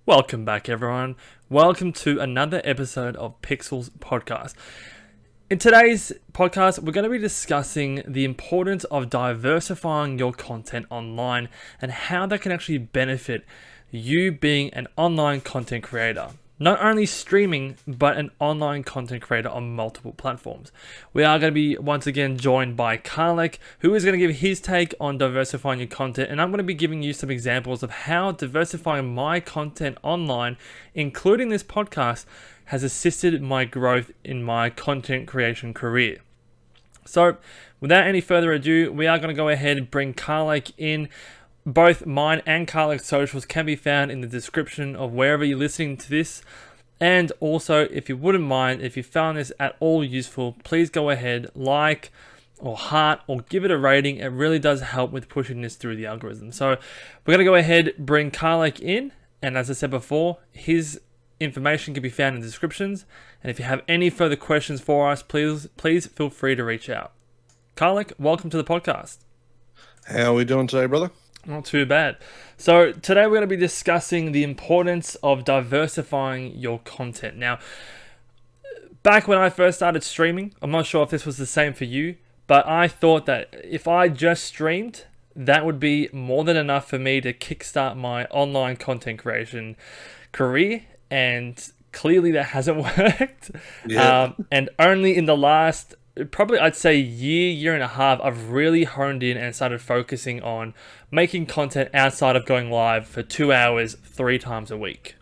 Welcome back, everyone. Welcome to another episode of Pixels Podcast. In today's podcast, we're going to be discussing the importance of diversifying your content online and how that can actually benefit you being an online content creator. Not only streaming, but an online content creator on multiple platforms. We are going to be once again joined by Karlec, who is going to give his take on diversifying your content, and I'm going to be giving you some examples of how diversifying my content online, including this podcast, has assisted my growth in my content creation career. So, without any further ado, we are going to go ahead and bring Karlec in. Both mine and Karlec's socials can be found in the description of wherever you're listening to this. And also, if you wouldn't mind, if you found this at all useful, please go ahead, like or heart or give it a rating. It really does help with pushing this through the algorithm. So we're going to go ahead, bring Karlec in. And as I said before, his information can be found in the descriptions. And if you have any further questions for us, please feel free to reach out. Karlec, welcome to the podcast. How are we doing today, brother? Not too bad. So today we're going to be discussing the importance of diversifying your content. Now, back when I first started streaming, I'm not sure if this was the same for you, but I thought that if I just streamed, that would be more than enough for me to kickstart my online content creation career. And clearly that hasn't worked. Yeah. And only in the last, probably I'd say year and a half, I've really honed in and started focusing on making content outside of going live for 2 hours, 3 times a week.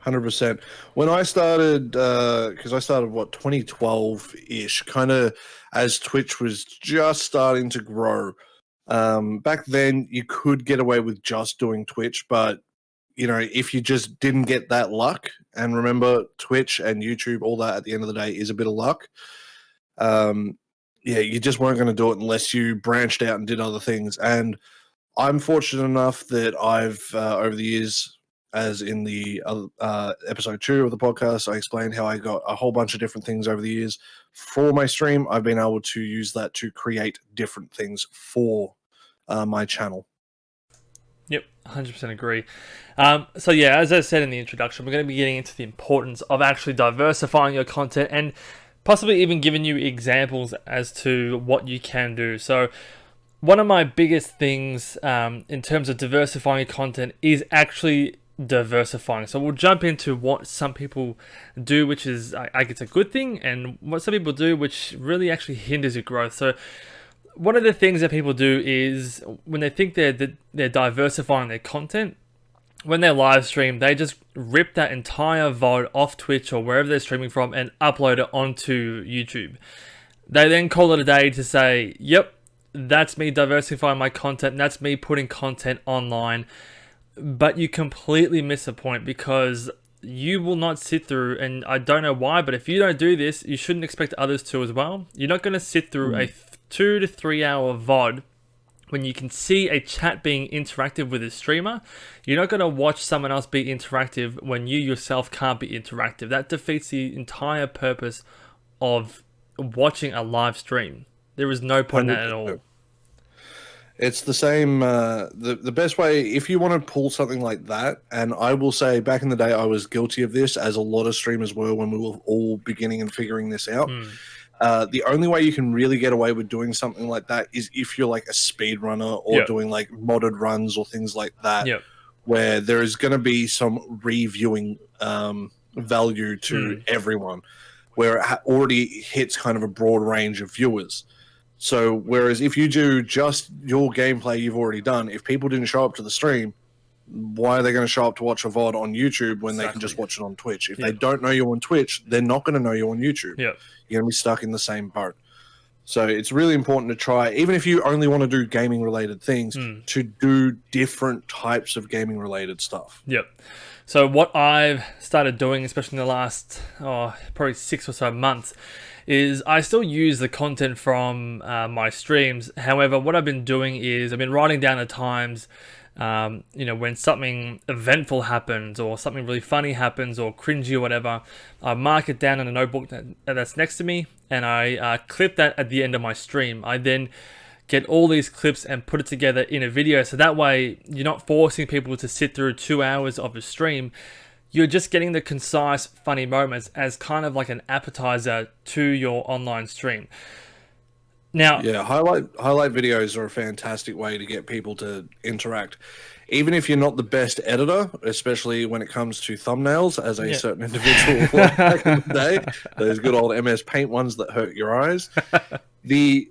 100%. When I started, because I started, 2012-ish, kind of as Twitch was just starting to grow. Back then, you could get away with just doing Twitch, but, you know, if you just didn't get that luck, and remember, Twitch and YouTube, all that at the end of the day is a bit of luck. You just weren't going to do it unless you branched out and did other things. And I'm fortunate enough that I've, over the years, as in the episode 2 of the podcast, I explained how I got a whole bunch of different things over the years for my stream. I've been able to use that to create different things for my channel. Yep, 100% agree. So yeah, as I said in the introduction, we're going to be getting into the importance of actually diversifying your content and possibly even giving you examples as to what you can do. So one of my biggest things in terms of diversifying your content is actually diversifying. So we'll jump into what some people do, which is, I guess, a good thing, and what some people do, which really actually hinders your growth. So one of the things that people do is when they think they're diversifying their content, when they live stream, they just rip that entire VOD off Twitch or wherever they're streaming from and upload it onto YouTube. They then call it a day to say, yep, that's me diversifying my content, that's me putting content online. But you completely miss a point, because you will not sit through, and I don't know why, but if you don't do this, you shouldn't expect others to as well. You're not going to sit through a 2 to 3 hour VOD when you can see a chat being interactive with a streamer. You're not going to watch someone else be interactive when you yourself can't be interactive. That defeats the entire purpose of watching a live stream. There is no point in that at all. It's the same, the best way, if you want to pull something like that, and I will say back in the day I was guilty of this, as a lot of streamers were when we were all beginning and figuring this out. The only way you can really get away with doing something like that is if you're like a speedrunner or doing like modded runs or things like that, where there is going to be some reviewing value to everyone, where it already hits kind of a broad range of viewers. So whereas if you do just your gameplay you've already done, if people didn't show up to the stream, why are they going to show up to watch a VOD on YouTube when they can just watch it on Twitch? If they don't know you on Twitch, they're not going to know you on YouTube. You're going to be stuck in the same boat. So it's really important to try, even if you only want to do gaming-related things, to do different types of gaming-related stuff. So what I've started doing, especially in the last probably 6 or so months, is I still use the content from my streams. However, what I've been doing is I've been writing down the times, when something eventful happens or something really funny happens or cringy or whatever. I mark it down in a notebook that's next to me, and I clip that at the end of my stream. I then get all these clips and put it together in a video. So that way you're not forcing people to sit through 2 hours of a stream. You're just getting the concise, funny moments as kind of like an appetizer to your online stream. Now, yeah, highlight videos are a fantastic way to get people to interact. Even if you're not the best editor, especially when it comes to thumbnails, as a certain individual back in the day, those good old MS Paint ones that hurt your eyes. You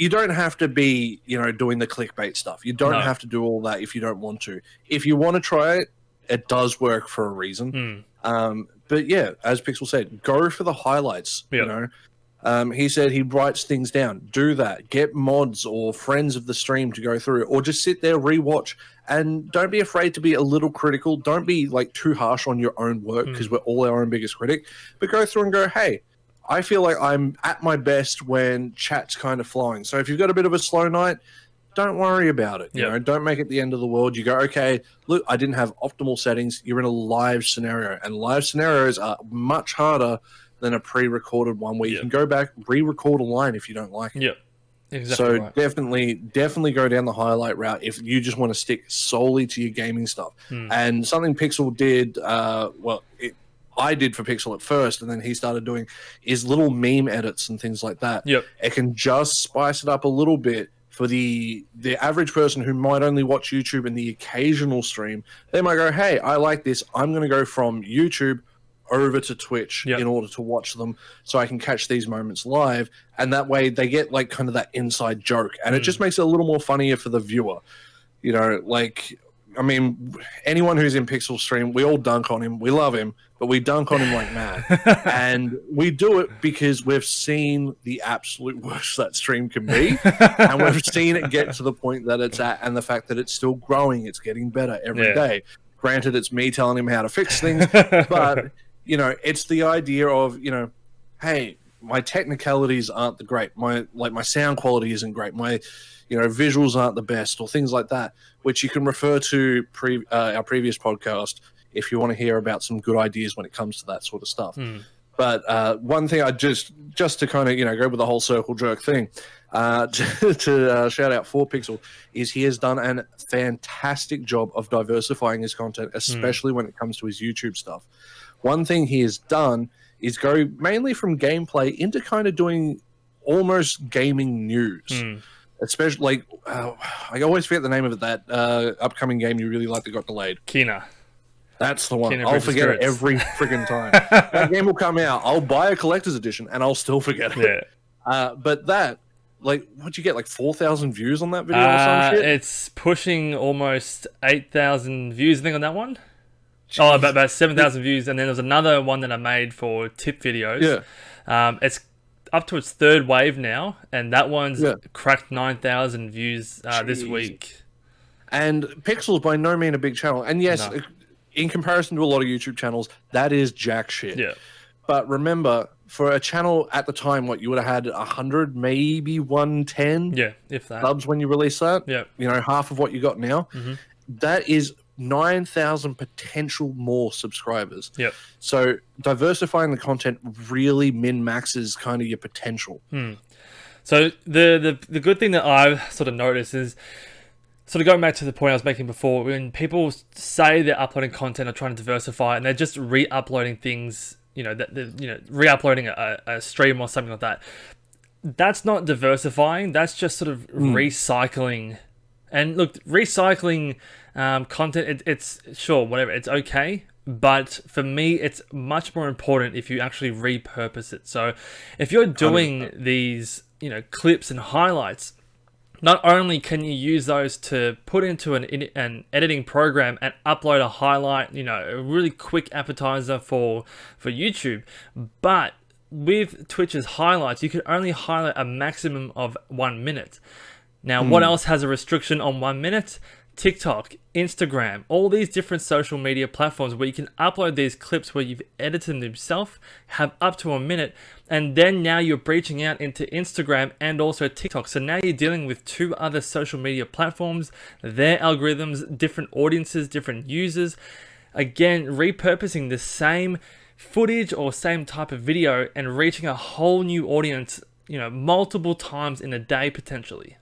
don't have to be, doing the clickbait stuff. You don't have to do all that if you don't want to. If you want to try it, it does work for a reason. But yeah, as Pixel said, go for the highlights. He said he writes things down. Do that. Get mods or friends of the stream to go through, or just sit there, rewatch, and don't be afraid to be a little critical. Don't be like too harsh on your own work, because we're all our own biggest critic. But go through and go, hey, I feel like I'm at my best when chat's kind of flowing. So if you've got a bit of a slow night, don't worry about it. Don't make it the end of the world. You go, okay, look, I didn't have optimal settings. You're in a live scenario, and live scenarios are much harder than a pre-recorded one where you can go back, re-record a line if you don't like it. Exactly. So right. definitely go down the highlight route if you just want to stick solely to your gaming stuff. And something Pixel did, I did for Pixel at first, and then he started doing, is little meme edits and things like that. It can just spice it up a little bit for the average person who might only watch YouTube and the occasional stream. They might go, hey, I like this. I'm going to go from YouTube over to Twitch in order to watch them, so I can catch these moments live, and that way they get like kind of that inside joke, and it just makes it a little more funnier for the viewer. Anyone who's in Pixel stream, we all dunk on him. We love him, but we dunk on him like mad. And we do it because we've seen the absolute worst that stream can be, and we've seen it get to the point that it's at, and the fact that it's still growing, it's getting better every day. Granted, it's me telling him how to fix things, but it's the idea of, hey, my technicalities aren't the great. My sound quality isn't great. My, visuals aren't the best, or things like that, which you can refer to our previous podcast if you want to hear about some good ideas when it comes to that sort of stuff. But one thing I just to kind of, go with the whole circle jerk thing, to shout out for Pixel, is he has done a fantastic job of diversifying his content, especially when it comes to his YouTube stuff. One thing he has done is go mainly from gameplay into kind of doing almost gaming news. Especially, I always forget the name of it, that upcoming game you really like that got delayed. Kina. That's the one. Kina I'll Bridge of forget it Spirits. every friggin' time. That game will come out. I'll buy a collector's edition, and I'll still forget it. But that, what'd you get, 4,000 views on that video or some shit? It's pushing almost 8,000 views, I think, on that one. Oh, about 7,000 views, and then there's another one that I made for tip videos. It's up to its third wave now, and that one's cracked 9,000 views this week. And Pixel's by no means a big channel, and yes, in comparison to a lot of YouTube channels, that is jack shit. But remember, for a channel at the time, you would have had 100, maybe 110 if that. subs when you release that. Half of what you got now. That is 9,000 potential more subscribers. So diversifying the content really min-maxes kind of your potential. So the good thing that I've sort of noticed is, sort of going back to the point I was making before, when people say they're uploading content or trying to diversify, and they're just re-uploading things, re-uploading a stream or something like that. That's not diversifying. That's just sort of recycling. And look, recycling content, it's sure, whatever, it's okay. But for me, it's much more important if you actually repurpose it. So if you're doing 100%. These, clips and highlights, not only can you use those to put into an editing program and upload a highlight, a really quick appetizer for YouTube, but with Twitch's highlights, you can only highlight a maximum of 1 minute. Now, what else has a restriction on 1 minute? TikTok, Instagram, all these different social media platforms where you can upload these clips where you've edited them yourself, have up to 1 minute, and then now you're breaching out into Instagram and also TikTok. So now you're dealing with 2 other social media platforms, their algorithms, different audiences, different users. Again, repurposing the same footage or same type of video and reaching a whole new audience, multiple times in a day potentially.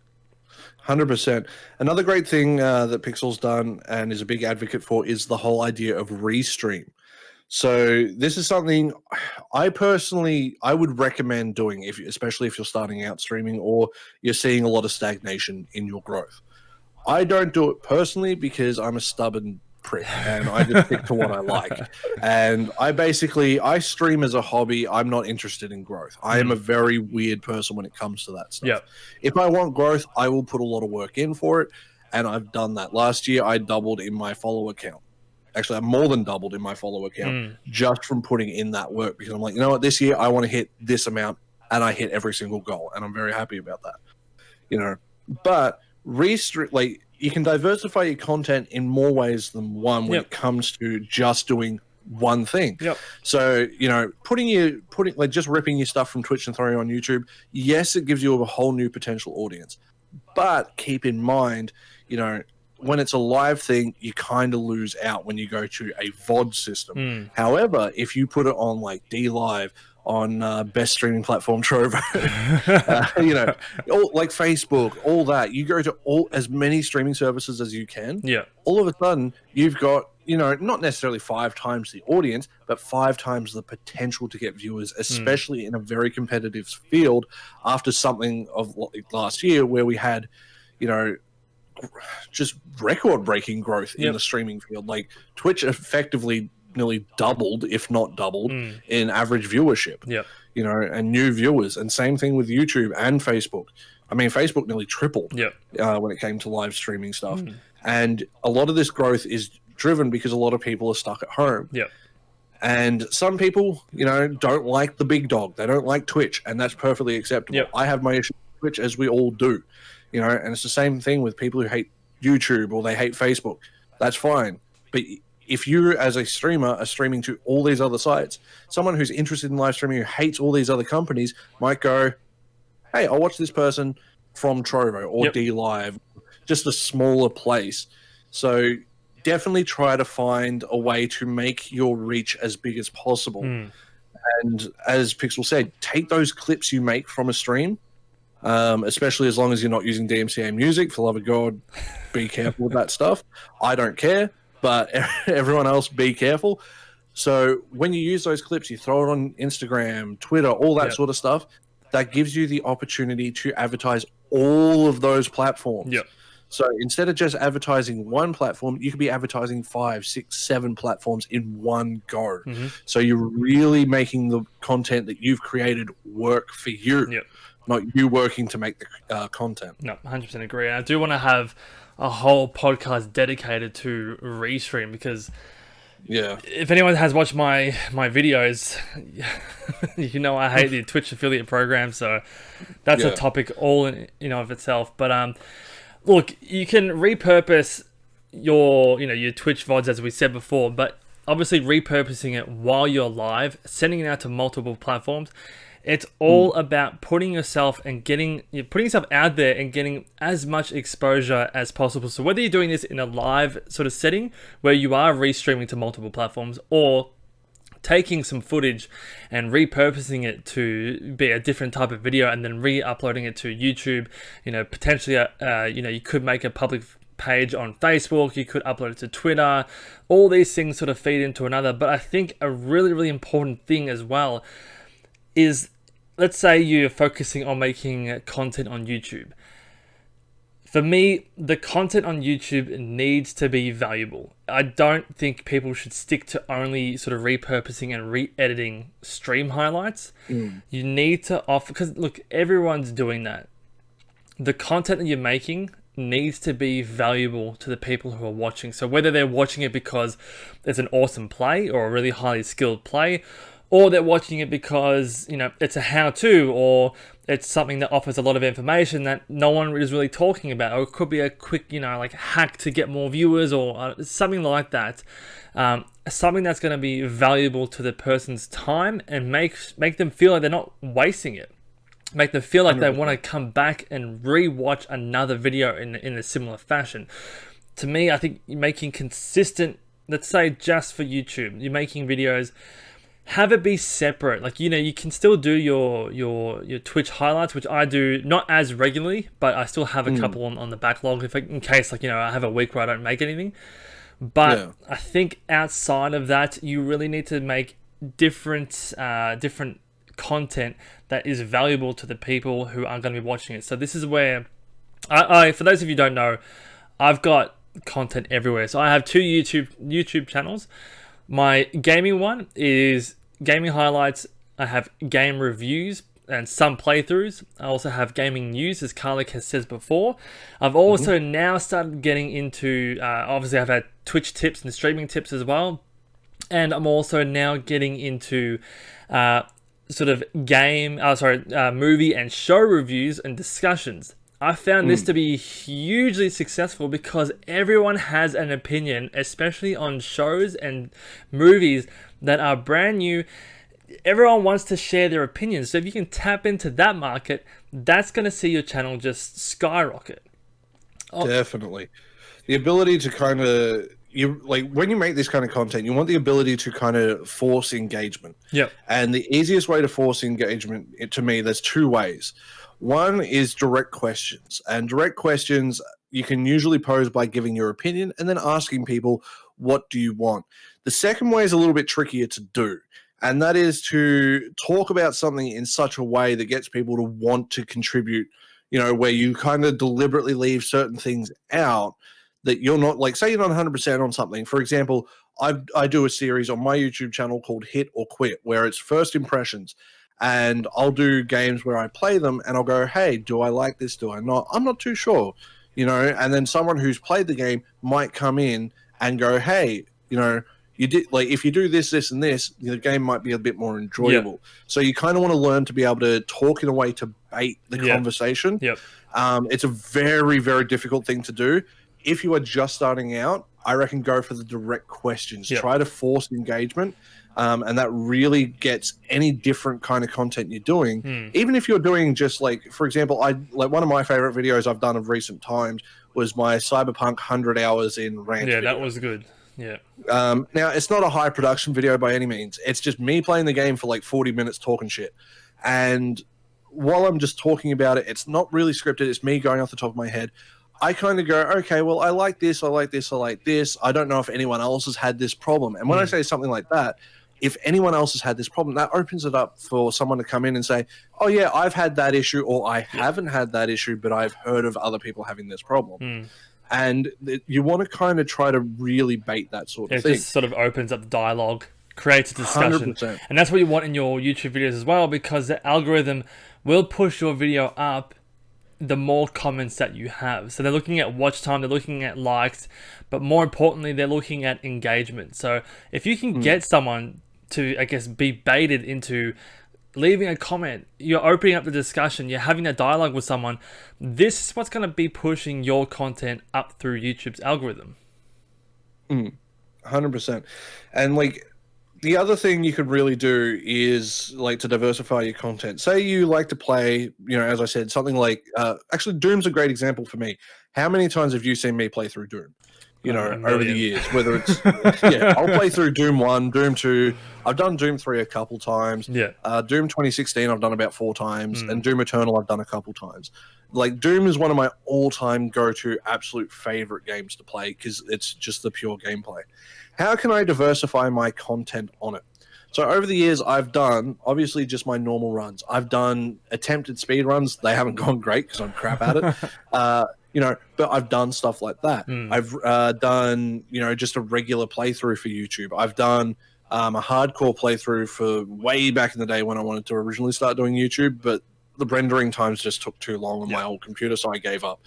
100%. Another great thing that Pixel's done and is a big advocate for is the whole idea of restream. So this is something I would recommend doing, especially if you're starting out streaming or you're seeing a lot of stagnation in your growth. I don't do it personally because I'm a stubborn prick and I just stick to what I like. And I stream as a hobby. I'm not interested in growth. I am a very weird person when it comes to that stuff. Yep. If I want growth, I will put a lot of work in for it. And I've done that. Last year, I doubled in my follower count. Actually, I more than doubled in my follower count just from putting in that work, because I'm like, you know what, this year I want to hit this amount, and I hit every single goal, and I'm very happy about that. But you can diversify your content in more ways than one when it comes to just doing one thing. So, just ripping your stuff from Twitch and throwing it on YouTube, yes, it gives you a whole new potential audience. But keep in mind, when it's a live thing, you kind of lose out when you go to a VOD system. However, if you put it on like D Live, on best streaming platform Trovo, like Facebook, all that, you go to as many streaming services as you can. All of a sudden, you've got, not necessarily 5 times the audience, but 5 times the potential to get viewers, especially in a very competitive field after something of last year where we had, just record-breaking growth in the streaming field. Like Twitch effectively nearly doubled, if not doubled, in average viewership. And new viewers. And same thing with YouTube and Facebook. I mean, Facebook nearly tripled when it came to live streaming stuff. And a lot of this growth is driven because a lot of people are stuck at home. And some people, don't like the big dog. They don't like Twitch, and that's perfectly acceptable. I have my issue with Twitch, as we all do. And it's the same thing with people who hate YouTube or they hate Facebook. That's fine. But if you, as a streamer, are streaming to all these other sites, someone who's interested in live streaming who hates all these other companies might go, hey, I'll watch this person from Trovo or D Live, just a smaller place. So definitely try to find a way to make your reach as big as possible. And as Pixel said, take those clips you make from a stream, especially as long as you're not using DMCA music. For the love of God, be careful with that stuff. I don't care, but everyone else, be careful. So when you use those clips, you throw it on Instagram, Twitter, all that sort of stuff. That gives you the opportunity to advertise all of those platforms. So instead of just advertising one platform, you could be advertising 5, 6, 7 platforms in one go. So you're really making the content that you've created work for you. Not you working to make the content. No, 100% agree. And I do want to have a whole podcast dedicated to Restream, because if anyone has watched my videos, I hate the Twitch affiliate program, so that's a topic all in of itself. But look, you can repurpose your Twitch VODs, as we said before, but obviously repurposing it while you're live, sending it out to multiple platforms. It's all about putting yourself out there and getting as much exposure as possible. So whether you're doing this in a live sort of setting where you are restreaming to multiple platforms, or taking some footage and repurposing it to be a different type of video and then re-uploading it to YouTube, potentially, you could make a public page on Facebook, you could upload it to Twitter. All these things sort of feed into another. But I think a really, really important thing as well is, let's say you're focusing on making content on YouTube. For me, the content on YouTube needs to be valuable. I don't think people should stick to only sort of repurposing and re-editing stream highlights. You need to offer, because look, everyone's doing that. The content that you're making needs to be valuable to the people who are watching. So whether they're watching it because it's an awesome play or a really highly skilled play, or they're watching it because, it's a how-to, or it's something that offers a lot of information that no one is really talking about, or it could be a quick, like hack to get more viewers, or something like that. Something that's going to be valuable to the person's time and make them feel like they're not wasting it. Make them feel like 100%. They want to come back and re-watch another video in a similar fashion. To me, I think making consistent, let's say just for YouTube, you're making videos, have it be separate. Like, you know, you can still do your Twitch highlights, which I do not as regularly, but I still have a couple on the backlog in case, like, you know, I have a week where I don't make anything. But I think outside of that, you really need to make different content that is valuable to the people who are going to be watching it. So this is where I for those of you who don't know, I've got content everywhere. So I have two YouTube channels. My gaming one is gaming highlights. I have game reviews and some playthroughs. I also have gaming news, as Karlec has said before. I've also now started getting into, obviously I've had Twitch tips and streaming tips as well. And I'm also now getting into sort of movie and show reviews and discussions. I found this to be hugely successful because everyone has an opinion, especially on shows and movies that are brand new. Everyone wants to share their opinions. So if you can tap into that market, that's going to see your channel just skyrocket. Definitely. The ability to kind of, when you make this kind of content, you want the ability to kind of force engagement. Yep. And the easiest way to force engagement, to me, there's two ways. One is direct questions. And direct questions you can usually pose by giving your opinion and then asking people, what do you want? The second way is a little bit trickier to do. And that is to talk about something in such a way that gets people to want to contribute, you know, where you kind of deliberately leave certain things out that you're not, like, say you're not 100% on something. For example, I do a series on my YouTube channel called Hit or Quit, where it's first impressions. And I'll do games where I play them and I'll go, hey, do I like this? Do I not? I'm not too sure, you know, and then someone who's played the game might come in and go, hey, you know, you did, like, if you do this, this, and this, the game might be a bit more enjoyable. Yep. So you kind of want to learn to be able to talk in a way to bait the conversation. Yep. It's a very, very difficult thing to do. If you are just starting out, I reckon go for the direct questions. Yep. Try to force engagement. And that really gets any different kind of content you're doing. Even if you're doing just, like, for example, one of my favorite videos I've done of recent times was my Cyberpunk 100 hours in rant. Yeah, video. That was good. Yeah. Now, it's not a high production video by any means. It's just me playing the game for like 40 minutes talking shit. And while I'm just talking about it, it's not really scripted. It's me going off the top of my head. I kind of go, okay, well, I like this, I like this, I like this. I don't know if anyone else has had this problem. And when I say something like that, if anyone else has had this problem, that opens it up for someone to come in and say, oh, yeah, I've had that issue, or I haven't had that issue, but I've heard of other people having this problem. And you want to kind of try to really bait that sort of thing. It just sort of opens up the dialogue, creates a discussion. 100%. And that's what you want in your YouTube videos as well, because the algorithm will push your video up the more comments that you have. So they're looking at watch time, they're looking at likes, but more importantly, they're looking at engagement. So if you can get someone to, I guess, be baited into leaving a comment, you're opening up the discussion, you're having a dialogue with someone, this is what's going to be pushing your content up through YouTube's algorithm. 100%. And, like, the other thing you could really do is, like, to diversify your content. Say you like to play, you know, as I said, something like, actually, Doom's a great example for me. How many times have you seen me play through Doom? You know, over the years, whether it's, I'll play through Doom 1, Doom 2. I've done Doom 3 a couple times. Doom 2016 I've done about 4 times. And Doom Eternal I've done a couple times. Like, Doom is one of my all-time go-to absolute favorite games to play because it's just the pure gameplay. How can I diversify my content on it? So over the years, I've done, obviously, just my normal runs. I've done attempted speed runs. They haven't gone great because I'm crap at it. You know, but I've done stuff like that. I've done, you know, just a regular playthrough for YouTube. I've done a hardcore playthrough for way back in the day when I wanted to originally start doing YouTube, but the rendering times just took too long on my old computer, so I gave up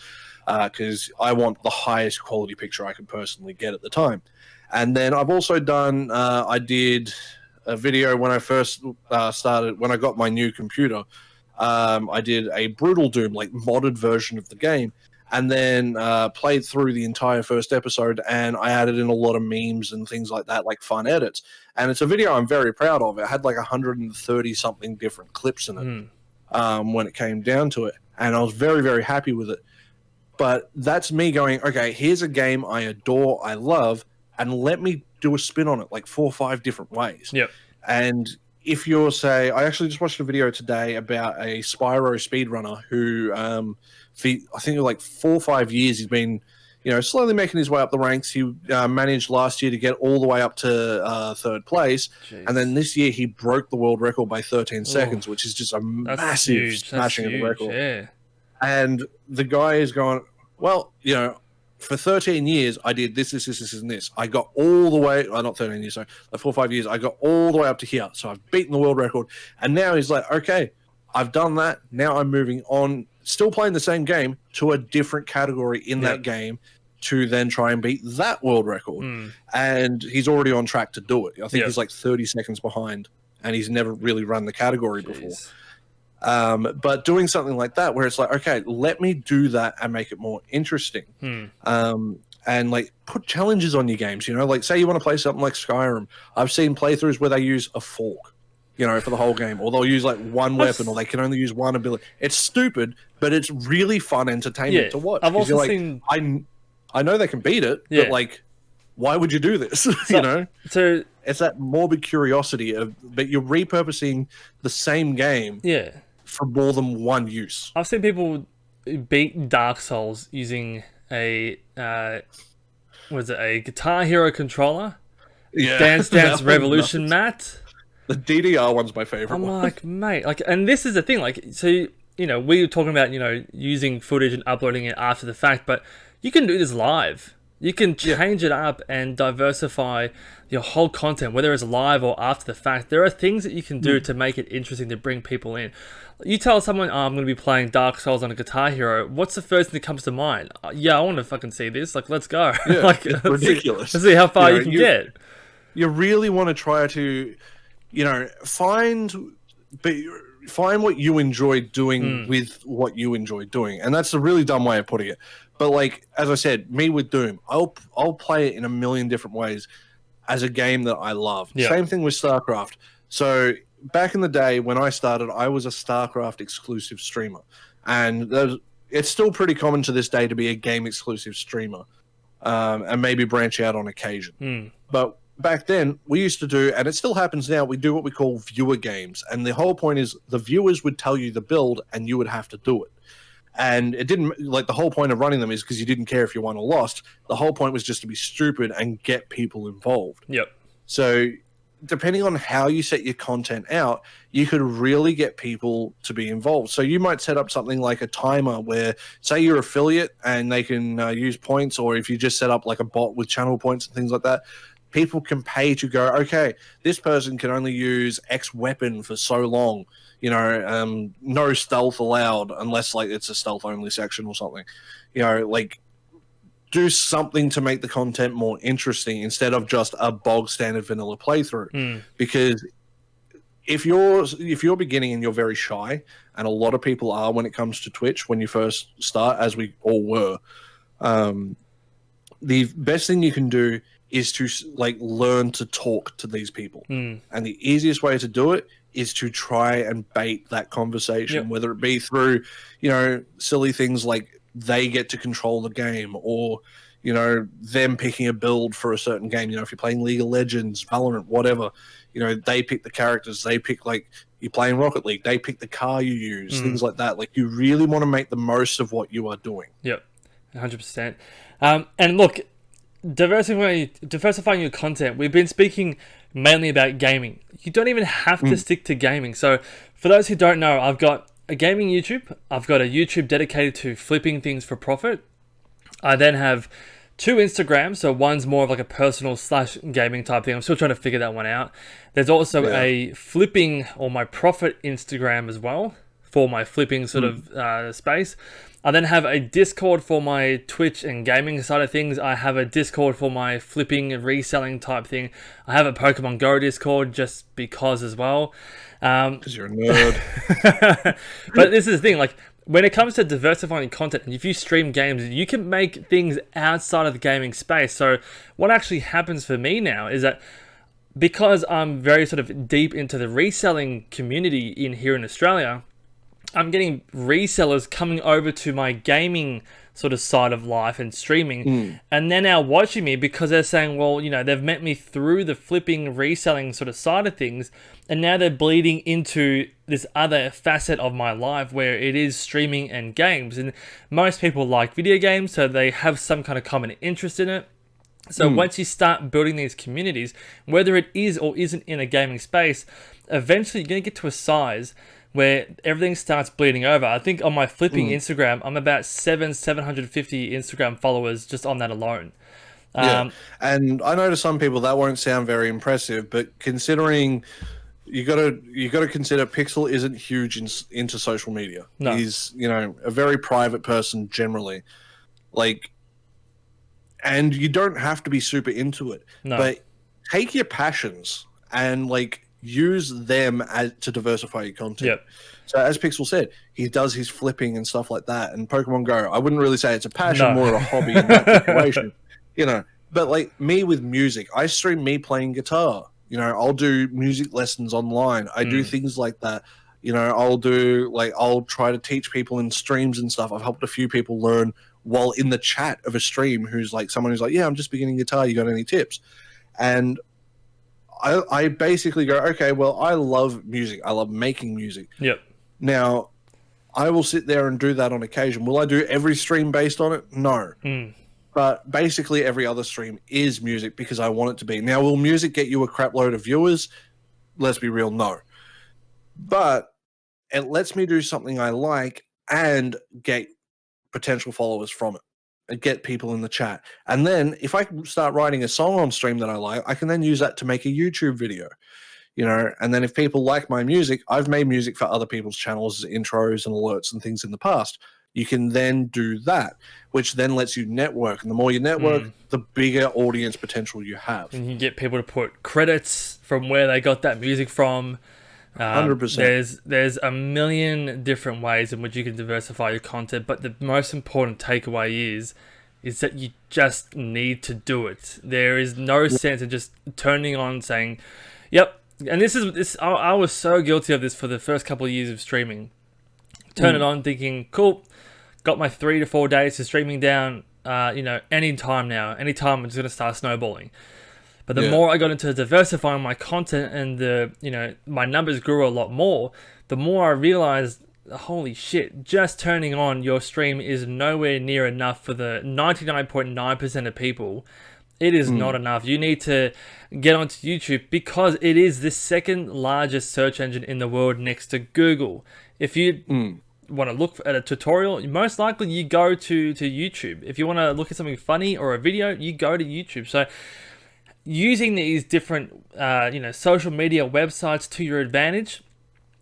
because I want the highest quality picture I could personally get at the time. And then I've also done, I did a video when I first started, when I got my new computer. I did a Brutal Doom, like, modded version of the game. And then played through the entire first episode, and I added in a lot of memes and things like that, like fun edits. And it's a video I'm very proud of. It had like 130-something different clips in it when it came down to it. And I was very, very happy with it. But that's me going, okay, here's a game I adore, I love, and let me do a spin on it like 4 or 5 different ways. And if you're, say, I actually just watched a video today about a Spyro speedrunner who, I think like 4 or 5 years, he's been, slowly making his way up the ranks. He managed last year to get all the way up to third place. Jeez. And then this year he broke the world record by 13 seconds, which is just a massive smashing of the record. Yeah. And the guy is going, well, for 13 years, I did this, and this. I got all the way, not 13 years, sorry, like 4 or 5 years, I got all the way up to here. So I've beaten the world record. And now he's like, okay, I've done that. Now I'm moving on, still playing the same game, to a different category in that game to then try and beat that world record. And he's already on track to do it. I think he's like 30 seconds behind, and he's never really run the category before. But doing something like that, where it's like, okay, let me do that and make it more interesting. And like put challenges on your games, like say you want to play something like Skyrim. I've seen playthroughs where they use a fork, for the whole game, or they'll use like one weapon, or they can only use one ability. It's stupid, but it's really fun entertainment to watch. I've also like, seen... I know they can beat it, but like, why would you do this? So it's that morbid curiosity but you're repurposing the same game. For more than one use. I've seen people beat Dark Souls using a Guitar Hero controller? Dance Dance Revolution mat? The DDR one's my favorite I'm one. like, mate, and this is the thing, so, we were talking about, using footage and uploading it after the fact, but you can do this live. You can change it up and diversify your whole content, whether it's live or after the fact. There are things that you can do to make it interesting, to bring people in. You tell someone, I'm going to be playing Dark Souls on a Guitar Hero, what's the first thing that comes to mind? I want to fucking see this. Let's go. It's ridiculous. Let's see how far you can get. You really want to try to, find what you enjoy doing with what you enjoy doing. And that's a really dumb way of putting it. But like, as I said, me with Doom, I'll play it in a million different ways as a game that I love. Same thing with StarCraft. So back in the day when I started, I was a StarCraft exclusive streamer. And it's still pretty common to this day to be a game exclusive streamer, and maybe branch out on occasion. But back then, we used to do, and it still happens now, we do what we call viewer games. And the whole point is the viewers would tell you the build and you would have to do it. And it didn't, like, the whole point of running them is because you didn't care if you won or lost. The whole point was just to be stupid and get people involved. So depending on how you set your content out, you could really get people to be involved. So you might set up something like a timer where, say you're affiliate and they can use points, or if you just set up like a bot with channel points and things like that, people can pay to go, okay, this person can only use X weapon for so long. No stealth allowed unless like it's a stealth only section or something. Like do something to make the content more interesting instead of just a bog standard vanilla playthrough. Because if you're beginning and you're very shy, and a lot of people are when it comes to Twitch when you first start, as we all were, the best thing you can do is to like learn to talk to these people. And the easiest way to do it is to try and bait that conversation, whether it be through, silly things like they get to control the game, or, them picking a build for a certain game. If you're playing League of Legends, Valorant, whatever, they pick the characters, they pick, like, you're playing Rocket League, they pick the car you use, things like that. Like, you really want to make the most of what you are doing. 100%. And look, diversifying your content, we've been speaking mainly about gaming. You don't even have to stick to gaming. So for those who don't know, I've got a gaming YouTube. I've got a YouTube dedicated to flipping things for profit. I then have 2 Instagrams. So one's more of like a personal / gaming type thing. I'm still trying to figure that one out. There's also a flipping or my profit Instagram as well for my flipping sort of space. I then have a Discord for my Twitch and gaming side of things. I have a Discord for my flipping and reselling type thing. I have a Pokemon Go Discord just because as well. Because you're a nerd. But this is the thing, like, when it comes to diversifying content, and if you stream games, you can make things outside of the gaming space. So what actually happens for me now is that because I'm very sort of deep into the reselling community here in Australia, I'm getting resellers coming over to my gaming sort of side of life and streaming, and they're now watching me because they're saying, well, they've met me through the flipping reselling sort of side of things, and now they're bleeding into this other facet of my life where it is streaming and games. And most people like video games, so they have some kind of common interest in it. So once you start building these communities, whether it is or isn't in a gaming space, eventually you're going to get to a size where everything starts bleeding over. I think on my flipping Instagram, I'm about 750 Instagram followers just on that alone. Yeah, and I know to some people that won't sound very impressive, but considering you got to consider Pixel isn't huge into social media. No. He's a very private person generally, and you don't have to be super into it. No. But take your passions and use them to diversify your content. Yep. So as Pixel said, he does his flipping and stuff like that. And Pokemon Go, I wouldn't really say it's a passion, more of a hobby in that situation. But me with music, I stream me playing guitar. I'll do music lessons online. I do things like that. I'll try to teach people in streams and stuff. I've helped a few people learn while in the chat of a stream who's someone who's yeah, I'm just beginning guitar. You got any tips? And I basically go, okay, well, I love music. I love making music. Yep. Now, I will sit there and do that on occasion. Will I do every stream based on it? No. But basically every other stream is music because I want it to be. Now, will music get you a crap load of viewers? Let's be real, no. But it lets me do something I like and get potential followers from it. And get people in the chat. And then if I start writing a song on stream that I like, I can then use that to make a YouTube video, and then if people like my music, I've made music for other people's channels, intros and alerts and things in the past. You can then do that, which then lets you network. And the more you network, the bigger audience potential you have. And you can get people to put credits from where they got that music from. 100%. There's a million different ways in which you can diversify your content, but the most important takeaway is that you just need to do it. There is no sense in just turning on saying, yep. And this I was so guilty of this for the first couple of years of streaming. Turn it on thinking, cool, got my 3 to 4 days to streaming down, anytime now. Anytime I'm just going to start snowballing. But the more I got into diversifying my content and my numbers grew a lot more, the more I realized, holy shit, just turning on your stream is nowhere near enough for the 99.9% of people. It is not enough. You need to get onto YouTube because it is the second largest search engine in the world next to Google. If you want to look at a tutorial, most likely you go to YouTube. If you want to look at something funny or a video, you go to YouTube. So using these different social media websites to your advantage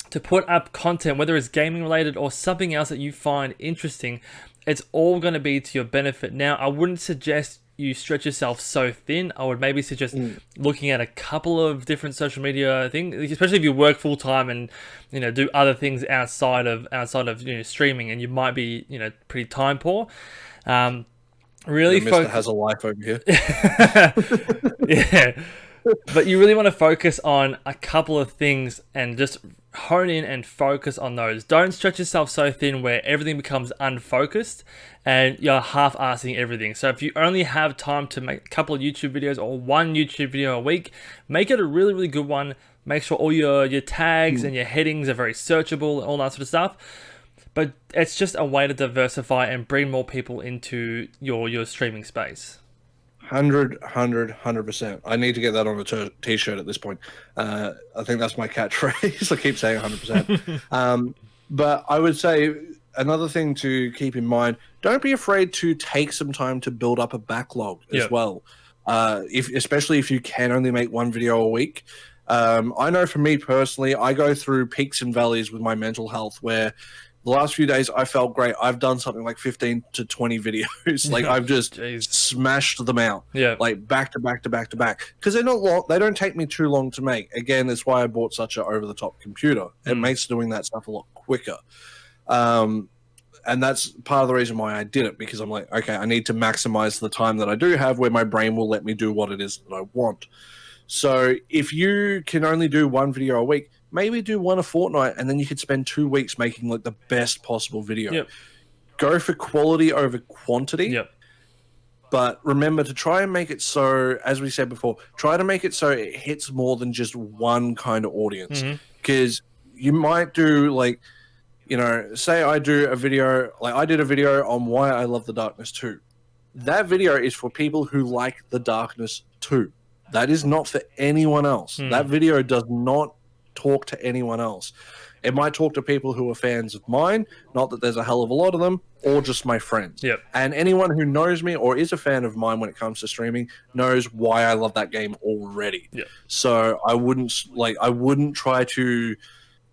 to put up content, whether it's gaming related or something else that you find interesting, it's all going to be to your benefit. Now, I wouldn't suggest you stretch yourself so thin. I would maybe suggest looking at a couple of different social media things, especially if you work full time and do other things outside of streaming, and you might be pretty time poor. Really, Mr. has a life over here. Yeah, but you really want to focus on a couple of things and just hone in and focus on those. Don't stretch yourself so thin where everything becomes unfocused and you're half-assing everything. So if you only have time to make a couple of YouTube videos or one YouTube video a week, make it a really, really good one. Make sure all your tags and your headings are very searchable, all that sort of stuff. But it's just a way to diversify and bring more people into your streaming space. 100%. I need to get that on a t-shirt at this point. I think that's my catchphrase. I keep saying 100%. But I would say another thing to keep in mind, don't be afraid to take some time to build up a backlog as well. Especially if you can only make one video a week. I know for me personally, I go through peaks and valleys with my mental health where the last few days I felt great. I've done something like 15 to 20 videos. I've just smashed them out. Back to back to back to back. Because they're not long. They don't take me too long to make. Again, that's why I bought such an over-the-top computer. It makes doing that stuff a lot quicker. And that's part of the reason why I did it, because I'm like, okay, I need to maximize the time that I do have where my brain will let me do what it is that I want. So if you can only do one video a week, maybe do one a fortnight, and then you could spend 2 weeks making like the best possible video. Yep. Go for quality over quantity. Yep. But remember to try and make it so, as we said before, try to make it so it hits more than just one kind of audience. Because you might do like, you know, say I do a video, like I did a video on why I love The Darkness 2. That video is for people who like The Darkness 2. That is not for anyone else. That video does not talk to anyone else. It might talk to people who are fans of mine, not that there's a hell of a lot of them, or just my friends. Yep. And anyone who knows me or is a fan of mine when it comes to streaming knows why I love that game already. Yep. So I wouldn't try to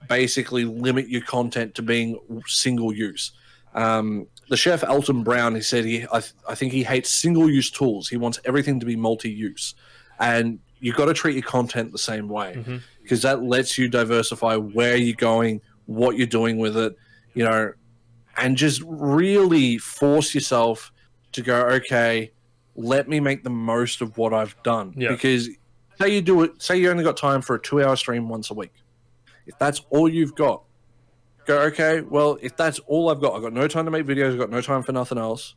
basically limit your content to being single use. The chef Elton Brown, he said I think he hates single use tools. He wants everything to be multi-use. And you've got to treat your content the same way, because that lets you diversify where you're going, what you're doing with it, you know, and just really force yourself to go, okay, let me make the most of what I've done. Yeah. Because say you only got time for a 2-hour stream once a week. If that's all you've got, go, okay, well, if that's all I've got no time to make videos, I've got no time for nothing else,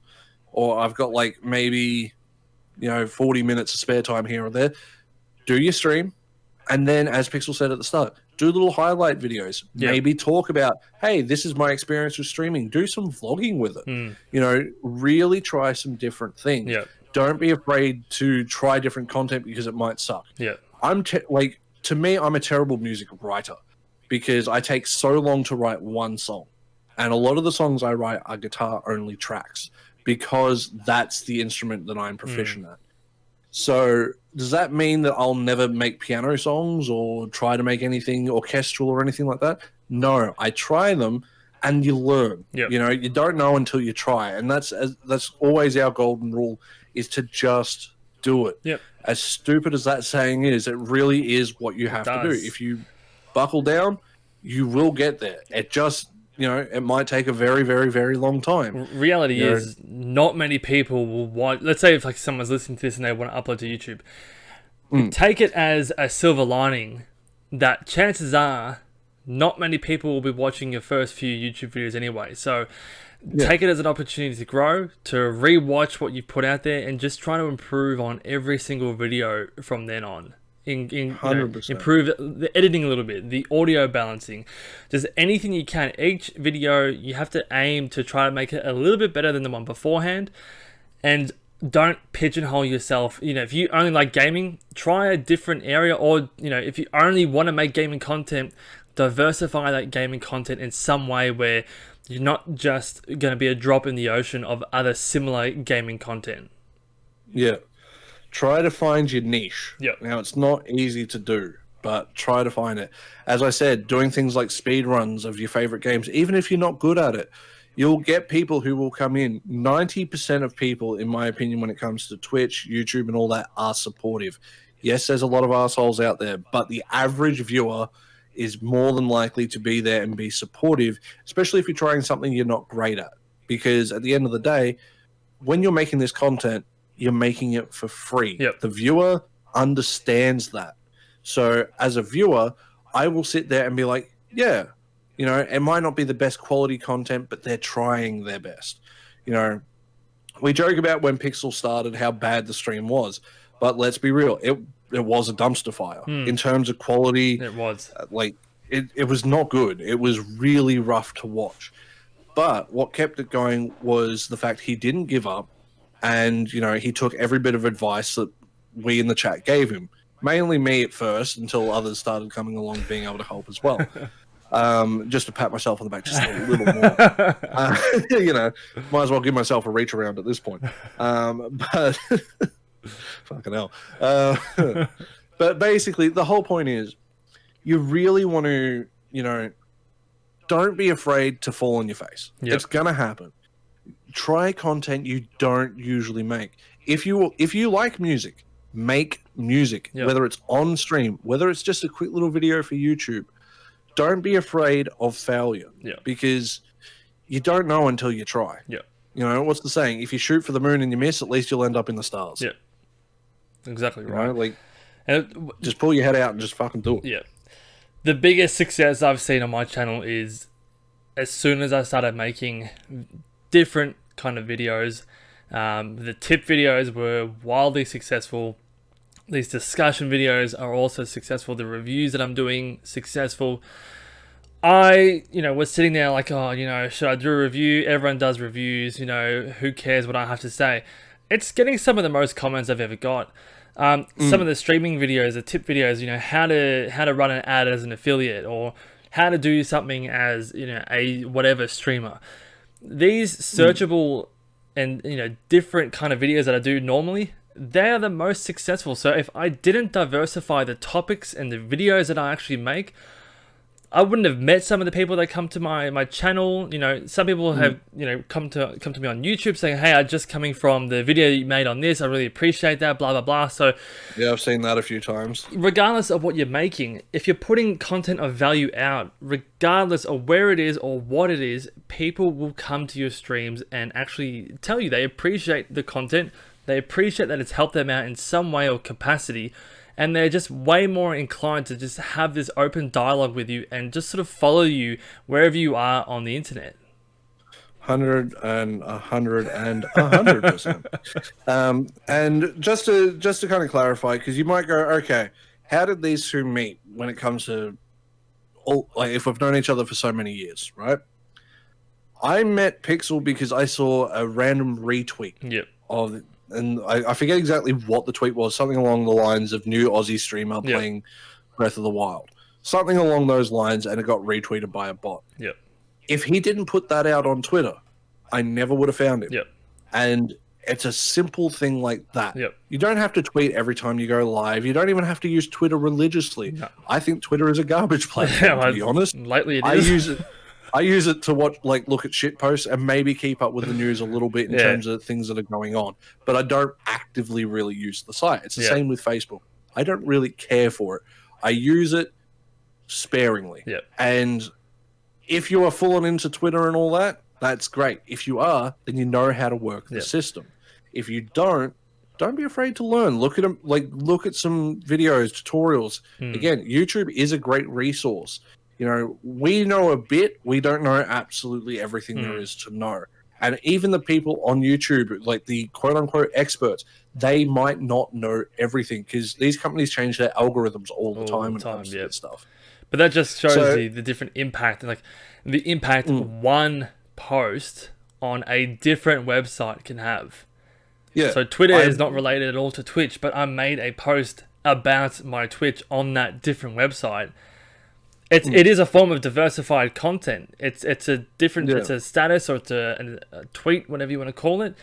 or I've got like maybe, 40 minutes of spare time here or there, do your stream. And then, as Pixel said at the start, do little highlight videos. Yeah. Maybe talk about, hey, this is my experience with streaming. Do some vlogging with it. Really try some different things. Yeah. Don't be afraid to try different content because it might suck. Yeah. To me, I'm a terrible music writer because I take so long to write one song. And a lot of the songs I write are guitar-only tracks because that's the instrument that I'm proficient at. So does that mean that I'll never make piano songs or try to make anything orchestral or anything like that? No, I try them and you learn. Yep. You don't know until you try. And that's always our golden rule, is to just do it. Yep. As stupid as that saying is, it really is what you have to do. If you buckle down, you will get there. It just, it might take a very, very, very long time. Reality is, not many people will watch. Let's say if like someone's listening to this and they want to upload to YouTube, take it as a silver lining that chances are not many people will be watching your first few YouTube videos anyway. So take it as an opportunity to grow, to re-watch what you've put out there, and just try to improve on every single video from then on. Improve the editing a little bit, the audio balancing, just anything you can. Each video you have to aim to try to make it a little bit better than the one beforehand, and don't pigeonhole yourself. If you only like gaming, try a different area, or if you only want to make gaming content, diversify that gaming content in some way where you're not just going to be a drop in the ocean of other similar gaming content. Yeah. Try to find your niche. Yep. Now, it's not easy to do, but try to find it. As I said, doing things like speed runs of your favorite games, even if you're not good at it, you'll get people who will come in. 90% of people, in my opinion, when it comes to Twitch, YouTube, and all that, are supportive. Yes, there's a lot of assholes out there, but the average viewer is more than likely to be there and be supportive, especially if you're trying something you're not great at. Because at the end of the day, when you're making this content, you're making it for free. Yep. The viewer understands that. So as a viewer, I will sit there and be like, yeah, it might not be the best quality content, but they're trying their best. We joke about when Pixel started how bad the stream was, but let's be real. It was a dumpster fire in terms of quality. It was. It was not good. It was really rough to watch. But what kept it going was the fact he didn't give up. And, he took every bit of advice that we in the chat gave him. Mainly me at first, until others started coming along being able to help as well. Just to pat myself on the back just a little more. Might as well give myself a reach around at this point. But fucking hell. But basically, the whole point is you really want to, don't be afraid to fall on your face. Yep. It's going to happen. Try content you don't usually make. If you like music, make music. Yep. Whether it's on stream, whether it's just a quick little video for YouTube. Don't be afraid of failure. Yep. Because you don't know until you try. Yep. What's the saying? If you shoot for the moon and you miss, at least you'll end up in the stars. Yeah. Exactly right. Just pull your head out and just fucking do it. Yeah. The biggest success I've seen on my channel is as soon as I started making different kind of videos. The tip videos were wildly successful. These discussion videos are also successful. The reviews that I'm doing, successful. I, was sitting there like, oh, should I do a review? Everyone does reviews, who cares what I have to say? It's getting some of the most comments I've ever got. Some of the streaming videos, the tip videos, how to run an ad as an affiliate, or how to do something as, a whatever streamer. These searchable and, different kind of videos that I do normally, they are the most successful. So if I didn't diversify the topics and the videos that I actually make, I wouldn't have met some of the people that come to my channel. Some people have, come to me on YouTube saying, hey, I'm just coming from the video you made on this. I really appreciate that, blah, blah, blah. So yeah, I've seen that a few times. Regardless of what you're making, if you're putting content of value out, regardless of where it is or what it is, people will come to your streams and actually tell you they appreciate the content. They appreciate that it's helped them out in some way or capacity. And they're just way more inclined to just have this open dialogue with you and just sort of follow you wherever you are on the internet. 100%. And just to kind of clarify, because you might go, okay, how did these two meet when it comes to if we've known each other for so many years, right? I met Pixel because I saw a random retweet of. And I forget exactly what the tweet was, something along the lines of new Aussie streamer playing Breath of the Wild. Something along those lines, and it got retweeted by a bot. Yep. If he didn't put that out on Twitter, I never would have found him. Yep. And it's a simple thing like that. Yep. You don't have to tweet every time you go live. You don't even have to use Twitter religiously. No. I think Twitter is a garbage platform, to be honest. Lately it is. I use it to look at shit posts and maybe keep up with the news a little bit in terms of things that are going on. But I don't actively really use the site. It's the same with Facebook. I don't really care for it. I use it sparingly. And if you are full on into Twitter and all that, that's great. If you are, then you know how to work the system. If you don't be afraid to learn. Look at them, look at some videos, tutorials. Again, YouTube is a great resource. We know a bit. We don't know absolutely everything there is to know. And even the people on YouTube, like the quote-unquote experts, they might not know everything because these companies change their algorithms all the time when it comes to this stuff. But that just shows the different impact, like the impact one post on a different website can have. Yeah. So Twitter is not related at all to Twitch, but I made a post about my Twitch on that different website. It is a form of diversified content. It's a different, it's a status, or it's a tweet, whatever you want to call it.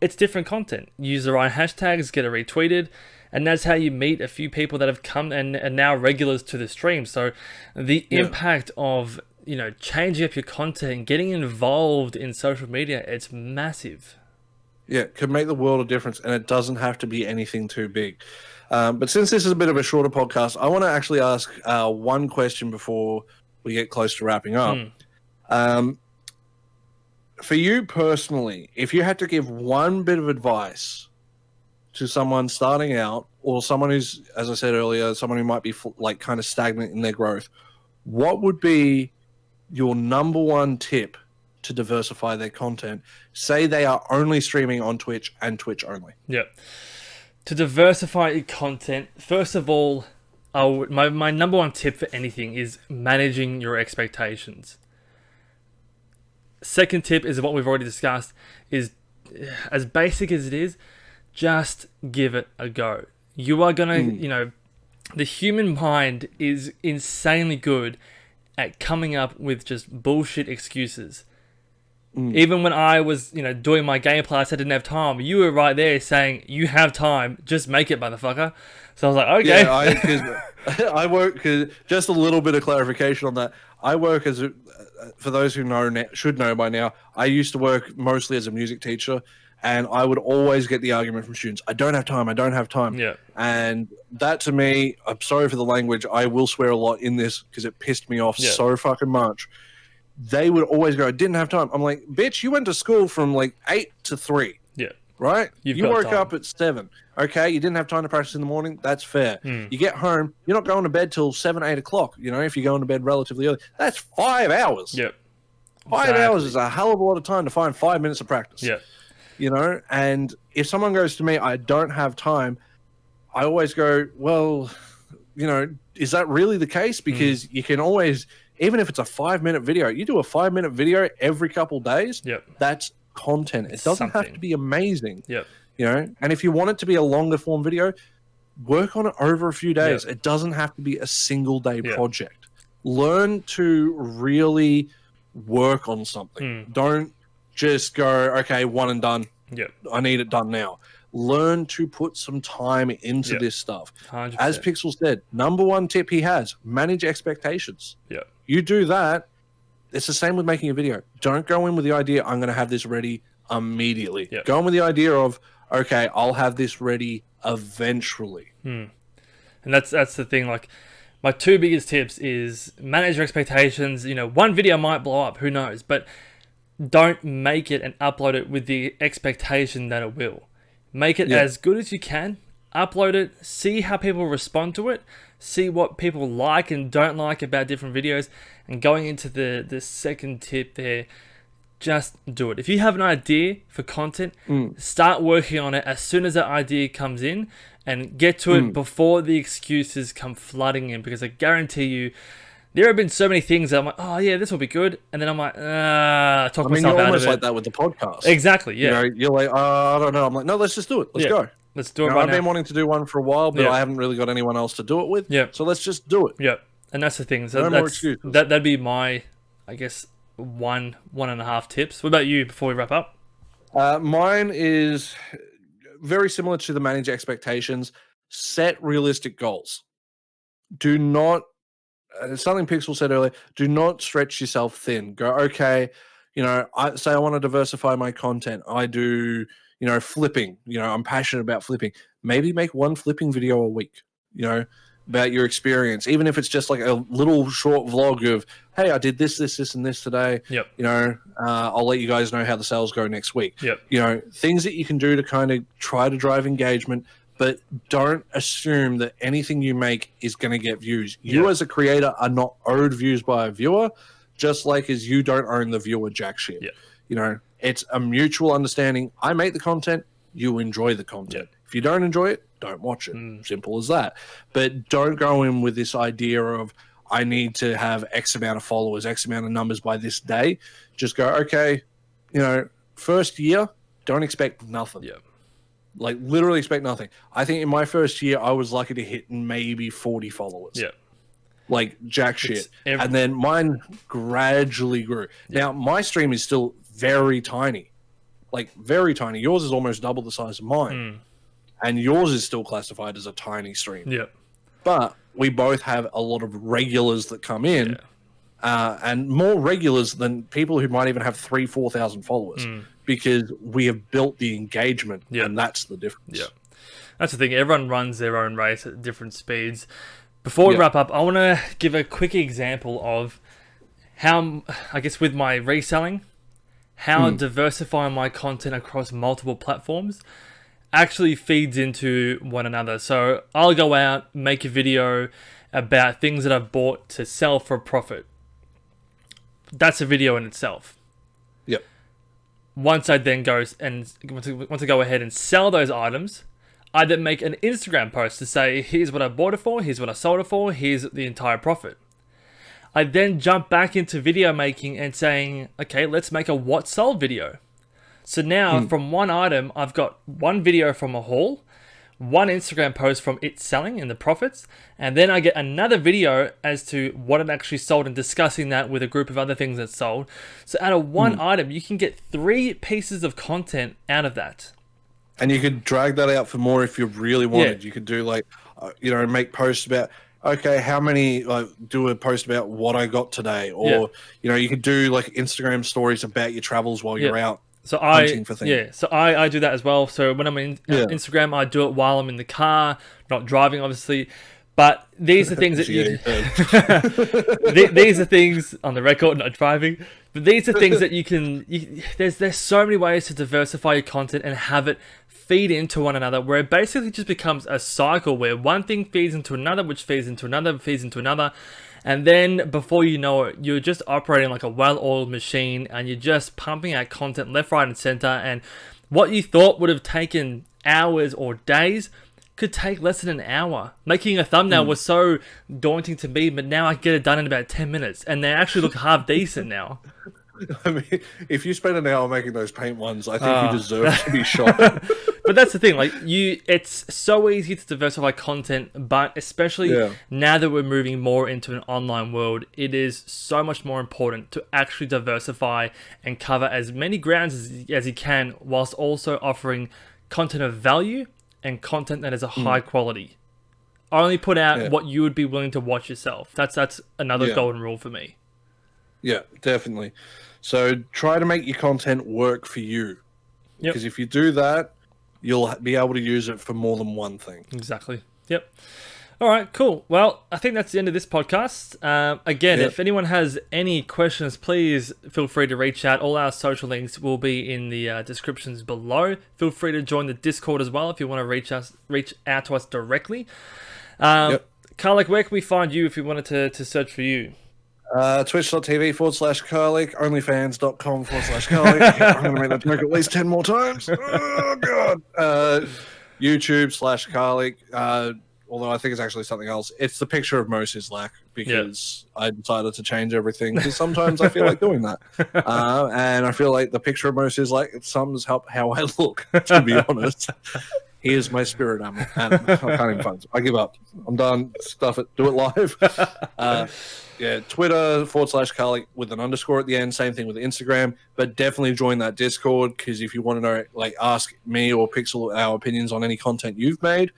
It's different content. Use the right hashtags, get it retweeted, and that's how you meet a few people that have come and are now regulars to the stream. So the impact of, changing up your content and getting involved in social media, it's massive. Yeah, it can make the world of difference, and it doesn't have to be anything too big. But since this is a bit of a shorter podcast, I want to actually ask one question before we get close to wrapping up. For you personally, if you had to give one bit of advice to someone starting out, or someone who's, as I said earlier, someone who might be kind of stagnant in their growth, what would be your number one tip to diversify their content? Say they are only streaming on Twitch and Twitch only. Yep. To diversify your content, first of all, my number one tip for anything is managing your expectations. Second tip is what we've already discussed, is as basic as it is, just give it a go. You are going to, the human mind is insanely good at coming up with just bullshit excuses. Even when I was, doing my gameplay, I said I didn't have time. You were right there saying, you have time, just make it, motherfucker. So I was like, okay. Yeah, I work, just a little bit of clarification on that. I work as, for those who should know by now, I used to work mostly as a music teacher, and I would always get the argument from students, I don't have time. Yeah. And that to me, I'm sorry for the language, I will swear a lot in this because it pissed me off so fucking much. They would always go, I didn't have time. I'm like, bitch, you went to school from 8 to 3. Yeah. right? You've You got woke time. up at 7. Okay, you didn't have time to practice in the morning. That's fair. You get home, you're not going to bed till 7, 8 o'clock. You know, if you're going to bed relatively early, that's 5 hours. Yep. 5 hours is a hell of a lot of time to find 5 minutes of practice. Yep. You know, and if someone goes to me, I don't have time, I always go, well, you know, is that really the case? Because you can always, even if it's a 5-minute video, you do a 5-minute video every couple days. Yep. That's content. It doesn't have to be amazing. Yep. You know, and if you want it to be a longer form video, work on it over a few days. It doesn't have to be a single day project. Learn to really work on something. Don't just go, okay, one and done. Yep. I need it done now. Learn to put some time into this stuff. 100%. As Pixel said, number one tip he has, manage expectations. Yep. You do that, it's the same with making a video. Don't go in with the idea, I'm going to have this ready immediately. Yep. Go in with the idea of, okay, I'll have this ready eventually. And that's the thing. Like, my 2 biggest tips is manage your expectations. You know, one video might blow up, who knows? But don't make it and upload it with the expectation that it will. Make it as good as you can. Upload it. See how people respond to it. See what people like and don't like about different videos. And going into the second tip there, just do it. If you have an idea for content, start working on it as soon as that idea comes in, and get to it before the excuses come flooding in. Because I guarantee you, there have been so many things that I'm like, oh yeah, this will be good, and then I'm like, talk myself out of it. You're almost like that with the podcast. Exactly, yeah. You know, you're like, I don't know. I'm like, no, let's just do it. Let's go. Let's do it right now. I've been wanting to do one for a while, but I haven't really got anyone else to do it with. Yeah. So let's just do it. Yeah, and that's the thing. So No more excuses. that'd be my, I guess, one and a half tips. What about you before we wrap up? Mine is very similar to the manage expectations. Set realistic goals. Do not, something Pixel said earlier, do not stretch yourself thin. Go, okay, you know, I want to diversify my content. I do, you know, flipping. You know, I'm passionate about flipping. Maybe make one flipping video a week, you know, about your experience. Even if it's just like a little short vlog of, hey, I did this, and this today. Yep. You know, I'll let you guys know how the sales go next week. Yep. You know, things that you can do to kind of try to drive engagement, but don't assume that anything you make is going to get views. You as a creator are not owed views by a viewer, just like as you don't own the viewer jack shit. Yep. You know, it's a mutual understanding. I make the content, you enjoy the content. Yep. If you don't enjoy it, don't watch it. Simple as that. But don't go in with this idea of, I need to have X amount of followers, X amount of numbers by this day. Just go, okay, you know, first year, don't expect nothing. Yeah. Like, literally expect nothing. I think in my first year, I was lucky to hit maybe 40 followers. Yeah. Like, jack shit. And then mine gradually grew. Now, my stream is still very tiny. Like, very tiny. Yours is almost double the size of mine. And yours is still classified as a tiny stream. Yeah. But we both have a lot of regulars that come in. And more regulars than people who might even have 3,000-4,000 followers. Because we have built the engagement, and that's the difference. Yeah, that's the thing. Everyone runs their own race at different speeds. Before we wrap up, I want to give a quick example of how, I guess, with my reselling, how diversifying my content across multiple platforms actually feeds into one another. So I'll go out, make a video about things that I've bought to sell for a profit. That's a video in itself. Yep. Once I then go and want to go ahead and sell those items, I then make an Instagram post to say, here's what I bought it for, here's what I sold it for, here's the entire profit. I then jump back into video making and saying, okay, let's make a what sold video. So now from one item, I've got one video from a haul, one Instagram post from it selling and the profits, and then I get another video as to what it actually sold and discussing that with a group of other things that sold. So out of one item, you can get 3 pieces of content out of that. And you could drag that out for more if you really wanted. You could do like, you know, make posts about, okay, how many, like, do a post about what I got today, or you know, you could do like Instagram stories about your travels while you're out. So hunting for things. So I do that as well. So when I'm in Instagram, I do it while I'm in the car, not driving, obviously. But these are things that these are things on the record, not driving. But these are things that you can. There's so many ways to diversify your content and have it feed into one another, where it basically just becomes a cycle where one thing feeds into another, which feeds into another, feeds into another, and then before you know it, you're just operating like a well-oiled machine, and you're just pumping out content left, right, and center. And what you thought would have taken hours or days could take less than an hour. Making a thumbnail was so daunting to me, but now I get it done in about 10 minutes, and they actually look half decent now. I mean, if you spend an hour making those paint ones, I think you deserve to be shot. But that's the thing, like it's so easy to diversify content, but especially now that we're moving more into an online world, it is so much more important to actually diversify and cover as many grounds as you can, whilst also offering content of value and content that is a high quality. Only put out what you would be willing to watch yourself. That's another golden rule for me. Yeah, definitely. So try to make your content work for you. Because if you do that, you'll be able to use it for more than one thing. Exactly. Yep. All right, cool. Well, I think that's the end of this podcast. Again, if anyone has any questions, please feel free to reach out. All our social links will be in the descriptions below. Feel free to join the Discord as well if you want to reach out to us directly. Karlec, where can we find you if we wanted to search for you? Twitch.tv/Karlec, onlyfans.com/Karlec. I'm going to make that joke at least 10 more times. Oh, God. YouTube/Karlec. Although I think it's actually something else. It's the picture of Moses Lack, because I decided to change everything, because sometimes I feel like doing that. And I feel like the picture of Moses Lack, it sums up how I look, to be honest. He is my spirit animal. And I can't even find it. I give up. I'm done. Stuff it. Do it live. Twitter/Karlec with an underscore at the end. Same thing with Instagram. But definitely join that Discord, because if you want to know, like, ask me or Pixel our opinions on any content you've made,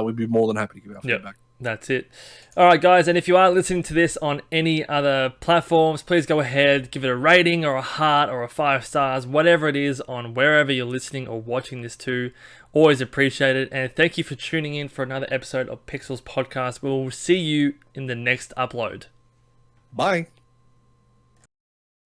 we'd be more than happy to give our feedback. That's it. All right, guys. And if you are listening to this on any other platforms, please go ahead, give it a rating or a heart or a 5 stars, whatever it is on wherever you're listening or watching this to. Always appreciate it. And thank you for tuning in for another episode of Pixel's podcast. We'll see you in the next upload. Bye.